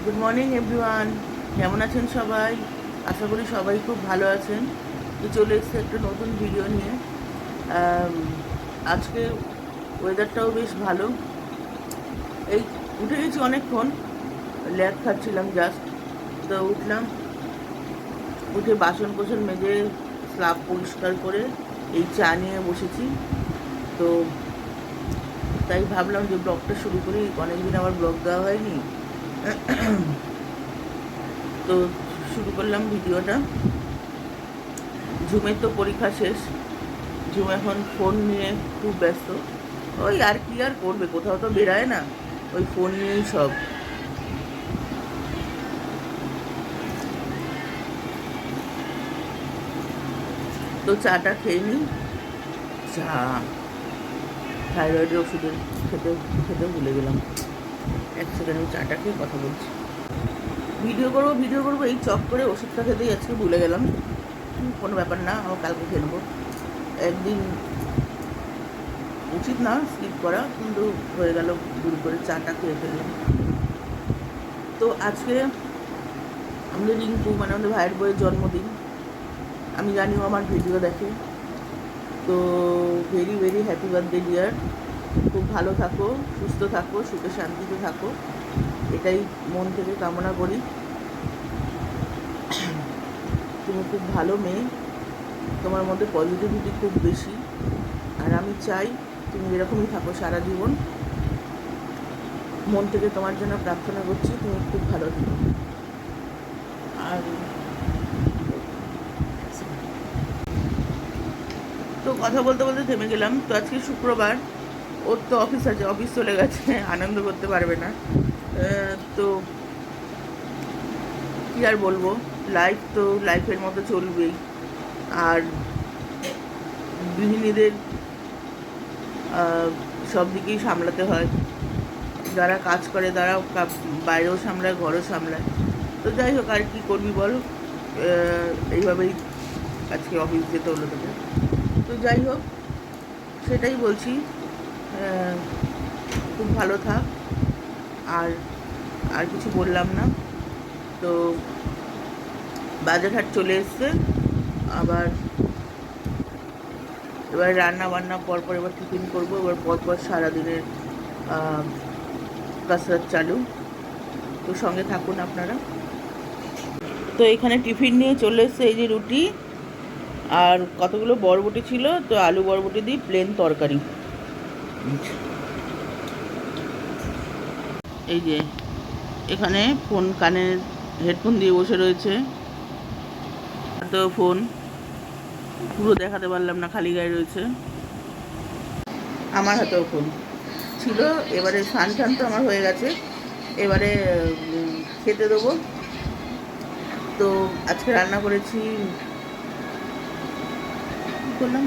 Good morning everyone, কেমন আছেন সবাই? আশা করি সবাই খুব ভালো আছেন। তো চলে এসেছে একটা নতুন ভিডিও নিয়ে। আজকে ওয়েদারটাও বেশ ভালো। এই উঠে গেছি অনেকক্ষণ, ল্যাদ খাচ্ছিলাম জাস্ট। তো উঠলাম, উঠে বাসন কোসন মেজে স্লাব পরিষ্কার করে এই চা নিয়ে বসেছি। তো তাই ভাবলাম যে ব্লগটা শুরু করি, অনেকদিন আমার ব্লগ দেওয়া হয়নি। তো শুরু করলাম ভিডিওটা। ঝুমের তো পরীক্ষা শেষ, ঝুম এখন ফোন নিয়ে খুব ব্যস্ত। ওই আর কি আর করবে, কোথাও তো বেরায় না, ওই ফোন নিয়েই সব। তো চাটা খেয়ে নিই। চা, থাইরয়েডের ওষুধের খেতে খেতে ভুলে গেলাম। এক সেকেন্ড, আমি চাটা খেয়ে কথা বলছি। ভিডিও করবো এই চক করে ওষুধটা খেতেই আজকে ভুলে গেলাম। কোনো ব্যাপার না, আমার কালকে খেয়ে নেবো। একদিন উচিত না স্কিপ করা, কিন্তু হয়ে গেল, ভুল করে চাটা খেয়ে ফেললাম। তো আজকে আমাদের রিঙ্কু, মানে আমাদের ভাইয়ের বইয়ের জন্মদিন। আমি জানিও আমার ভিডিও দেখে। তো very very happy birthday dear. খুব ভালো থাকো, সুস্থ থাকো, সুখে শান্তিতে থাকো, এটাই মন থেকে কামনা করি। তুমি খুব ভালো মেয়ে, তোমার মধ্যে পজিটিভিটি খুব বেশি, আর আমি চাই তুমি এরকমই থাকো সারা জীবন। মন থেকে তোমার জন্য প্রার্থনা করছি, তুমি খুব ভালো থাকো। আর তো কথা বলতে বলতে থেমে গেলাম। তো আজকে শুক্রবার, ওর তো অফিস আছে, অফিস চলে গেছে, আনন্দ করতে পারবে না। তো কী আর বলবো, লাইফ তো লাইফের মতো চলবেই। আর গৃহিণীদের সব দিকেই সামলাতে হয়। যারা কাজ করে তারা বাইরেও সামলায়, ঘরও সামলায়। তো যাই হোক, আর কী করবি বল, এইভাবেই আজকে অফিস যেতে হলো তোকে। তো যাই হোক, সেটাই বলছি, খুব ভালো থাক। আর আর কিছু বললাম না। তো বাজার হাট চলে এসছে আবার। এবার রান্না বান্না পরপর, এবার টিফিন করবো, এবার পরপর সারাদিনের কাসরত চালু। তো সঙ্গে থাকুন আপনারা। তো এখানে টিফিন নিয়ে চলে এসছে, এই যে রুটি আর কতগুলো বরবটি ছিল, তো আলু বরবটি দিয়ে প্লেন তরকারি। এই যে এখানে ফোন, কানের হেডফোন দিয়ে বসে রয়েছে। তো ফোন পুরো দেখাতে পারলাম না, খালি গায়ে রয়েছে। আমার হাতেও ফোন ছিল। এবারে স্নান টান তো আমার হয়ে গেছে, এবারে খেতে দেবো। তো আজকে রান্না করেছি, কী করলাম,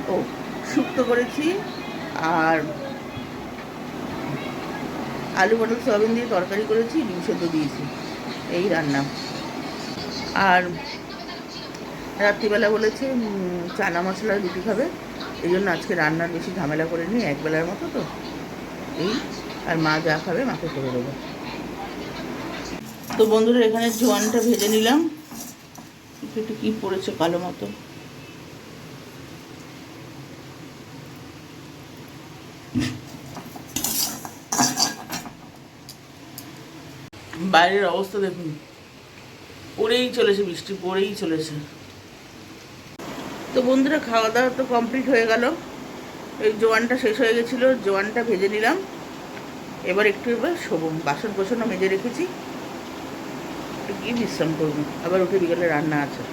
শুক্তো করেছি, আর আলু পটল সয়াবিন দিয়ে তরকারি করেছি, ডিম সেদ্ধ দিয়েছি, এই রান্না। আর রাত্রিবেলা বলেছে চানা মশলার রুটি খাবে, এই জন্য আজকে রান্নার বেশি ঝামেলা করে নিই, একবেলার মতো তো এই। আর মা যা খাবে মাকে করে দেবো। তো বন্ধুরা, এখানে জোয়ানটা ভেজে নিলাম। একটু একটু কী পড়েছে কালো মতো। বাইরের অবস্থা দেখুন, পড়েই চলেছে, বৃষ্টি পড়েই চলেছে। তো বন্ধুরা, খাওয়া দাওয়া তো কমপ্লিট হয়ে গেল। এই জোয়ানটা শেষ হয়ে গেছিলো, জোয়ানটা ভেজে নিলাম। এবার শোবো, বাসন কোসনও মেজে রেখেছি, একটু গিয়ে বিশ্রাম করবো, আবার উঠে বিকেলে রান্না আছে।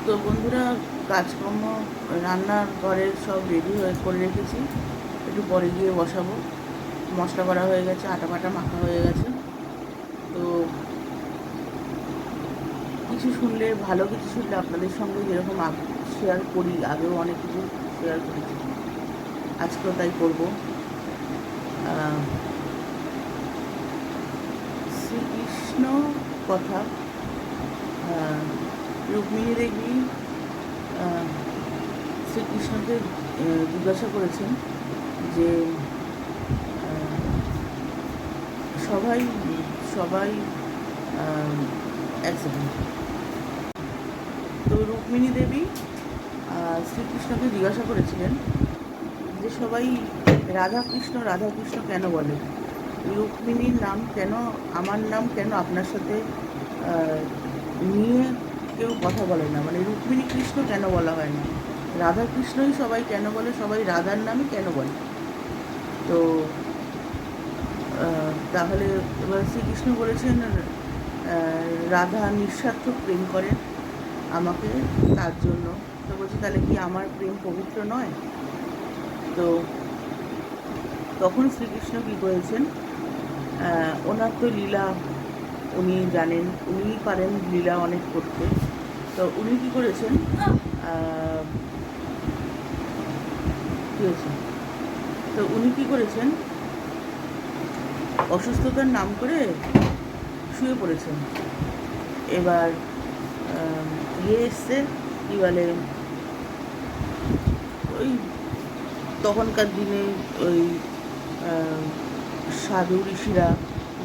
তো বন্ধুরা, কাজকর্ম, রান্নার ঘরের সব রেডি করে রেখেছি, একটু পরে গিয়ে বসাবো। মশলা করা হয়ে গেছে, আটা বাটা মাখা হয়ে গেছে। তো কিছু শুনলে, ভালো কিছু শুনলে আপনাদের সঙ্গে যেরকম শেয়ার করি, আগেও অনেক কিছু শেয়ার করেছি, আজকেও তাই করবো। শ্রীকৃষ্ণ কথা। রুক্মিণী দেবী শ্রীকৃষ্ণকে জিজ্ঞাসা করেছেন যে সবাই সবাই এক সেকেন্ড। তো রুক্মিণী দেবী শ্রীকৃষ্ণকে জিজ্ঞাসা করেছিলেন যে সবাই রাধাকৃষ্ণ রাধাকৃষ্ণ কেন বলে, রুক্মিণীর নাম কেন, আমার নাম কেন আপনার সাথে নিয়ে কেউ কথা বলে না, মানে রুক্মিণী কৃষ্ণ কেন বলা হয় না, রাধাকৃষ্ণই সবাই কেন বলে, সবাই রাধার নামই কেন বলে। তো তাহলে এবার শ্রীকৃষ্ণ বলেছেন রাধা নিঃস্বার্থ প্রেম করেন আমাকে, তার জন্য। তো বলছে তাহলে কি আমার প্রেম পবিত্র নয়? তো তখন শ্রীকৃষ্ণ কী করেছেন, ওনার তো লীলা উনি জানেন, উনিই পারেন লীলা অনেক করতে। তো উনি কী করেছেন, কী হয়েছে, তো উনি কী করেছেন, অসুস্থতার নাম করে শুয়ে পড়েছেন। এবার এসছে কী বলে, ওই তখনকার দিনে ওই সাধু ঋষিরা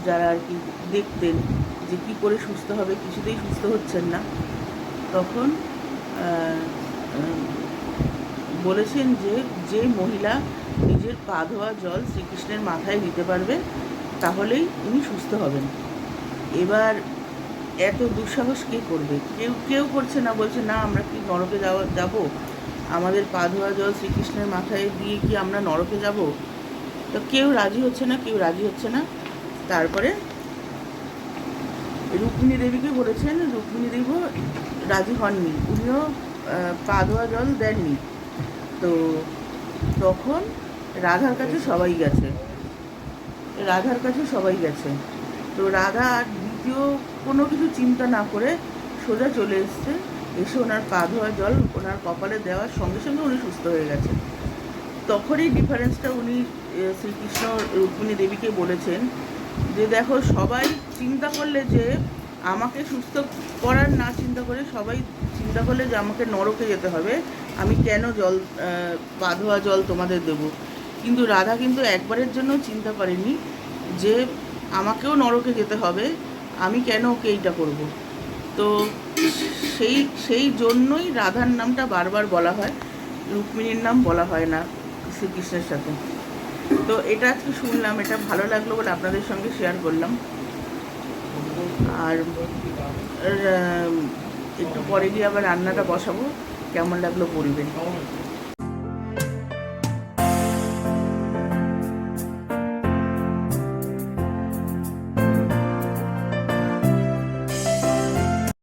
যারা আর কি দেখতেন যে কী করে সুস্থ হবে, কিছুতেই সুস্থ হচ্ছেন না, তখন বলেছেন যে যে মহিলা নিজের পা ধোয়া জল শ্রীকৃষ্ণের মাথায় দিতে পারবে তাহলেই উনি সুস্থ হবেন। এবার এত দুঃসাহস কে করবে? কেউ করছে না, বলছে না আমরা কি নরকে যাব, আমাদের পা ধোয়া জল শ্রীকৃষ্ণের মাথায় দিয়ে কি আমরা নরকে যাব? তো কেউ রাজি হচ্ছে না। তারপরে রুক্মিণী দেবীকে বলেছেন, রুক্মিণী দেবীও রাজি হননি, উনিও পা ধোয়া জল দেননি। তো তখন রাধার কাছে সবাই গেছে। তো রাধা আর দ্বিতীয় কোনো কিছু চিন্তা না করে সোজা চলে এসে ওনার পা ধোয়া জল ওনার কপালে দেওয়ার সঙ্গে সঙ্গে উনি সুস্থ হয়ে গেছেন। তখনই ডিফারেন্সটা উনি শ্রীকৃষ্ণ রুক্মিণী দেবীকে বলেছেন যে দেখো, সবাই চিন্তা করলে যে আমাকে সুস্থ করার না চিন্তা করে সবাই চিন্তা করলে যে আমাকে নরকে যেতে হবে, আমি কেন পা ধোয়া জল তোমাদের দেবো। কিন্তু রাধা কিন্তু একবারের জন্য চিন্তা করেনি যে আমাকেও নরকে যেতে হবে, আমি কেন ওকে এইটা করব। তো সেই জন্যই রাধার নামটা বারবার বলা হয়, রুক্মিণীর নাম বলা হয় না শ্রীকৃষ্ণের সাথে। তো এটা আজকে শুনলাম, এটা ভালো লাগলো বলে আপনাদের সঙ্গে শেয়ার করলাম। আর একটু পরে গিয়ে আবার রান্নাটা বসাবো, কেমন লাগলো বলবেন।